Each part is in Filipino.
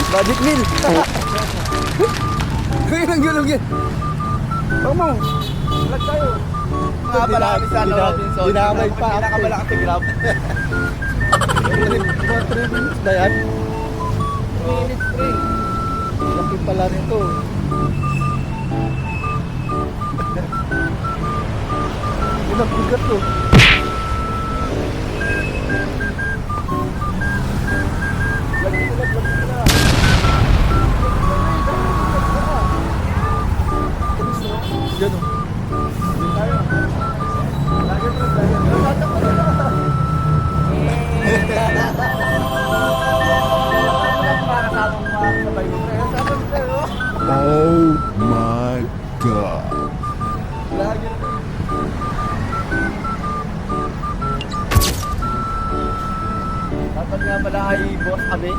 Magic meal. Ngayon gulog yan. Baka mo. Lag tayo. Nga pala kami sa Robinson. Dinamay pa. Pinakabala kasi grab. 3 minutes na yan. 2 minutes pre. Laki pala nito. Bigat to. Yan o. Oh my God. Dapat nga pala ay boss kami.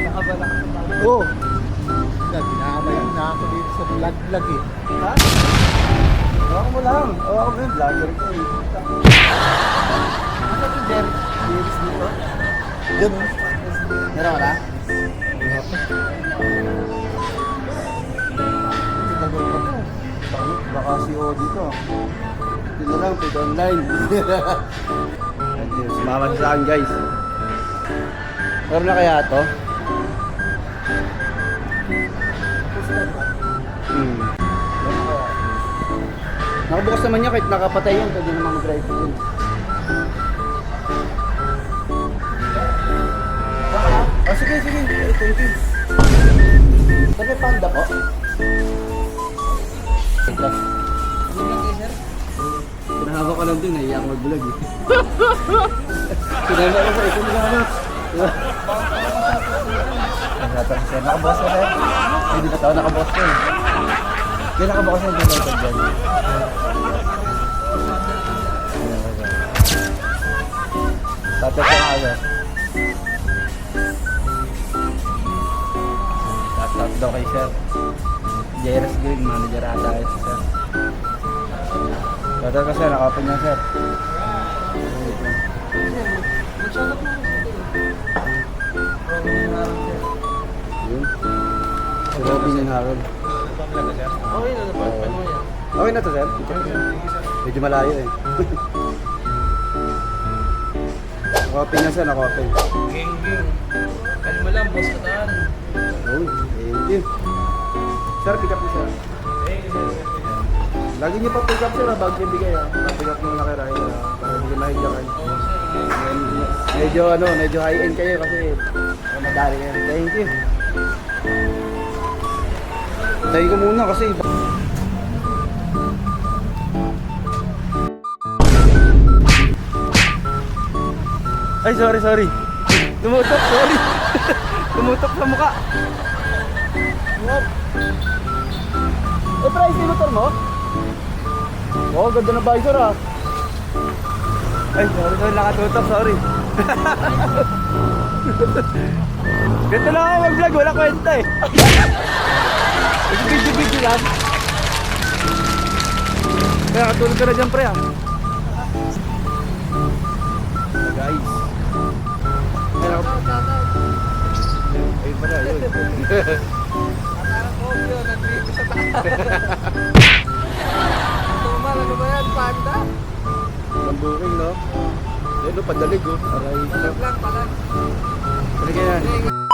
Nakabala ka sa tayo. Oo. Dinamay na ako dito sa vlog eh. Ha? Hawakan mo lang. Hawakan mo yung vlogger ko eh. Ano ito Jerry's dito? Yan o. Meron ka na? Tagal pa to. Baka si Odi to. Ito na lang, pwede online. Sumama sa akin guys. Meron na kaya ito? Nakabukas naman niya kahit nakapatay yan. Pwede naman mag-drive din. Sige. Thank you. Sabi panda po? Pinahawa ka lang din, naiiyak ako mag-vlog eh. Pinahala ko ito nagahanap. Nakabukas na rin. Hindi pa tao nakabukas ko eh. Hindi nakabukas na yung dito dyan. Tapos ko nga Shout daw kay Sir. JRS Green, manager ata kayo si Sir. Shout out ka sir, nakapan niya sir. Yun. Si Robin and Harold. Okay na naman. Okay na to Sir? Medyo malayo eh. Nakopin na Sir, nakopin. Geng. Kalma lang, boss kataan. Oh, thank you. Sir, pick up niyo Sir. Lagi niyo pa pick up Sir, bago niyo bigay ha. Pick up muna kay Ryan para hindi mahidyakan. Medyo high-end kayo kasi madali kayo. Thank you. Tayo ko muna kasi ay sorry. Tumutok, sorry. Tumutok sa mukha. Price yung motor mo? Oh, ganda na visor ah. Ay, sorry, nakatutok, sorry. Ganito lang ako mag-vlog, wala kwenta eh. Video lang. Kaya katulog ka na dyan pre ah. Guys. Ayun pala, yun. Parang obyo, nag-trip sa taas. Tumal, ano ba yan? Panda? Lambuking no? Ayun no, padalig oh. Aray. Palag lang. Palig yan.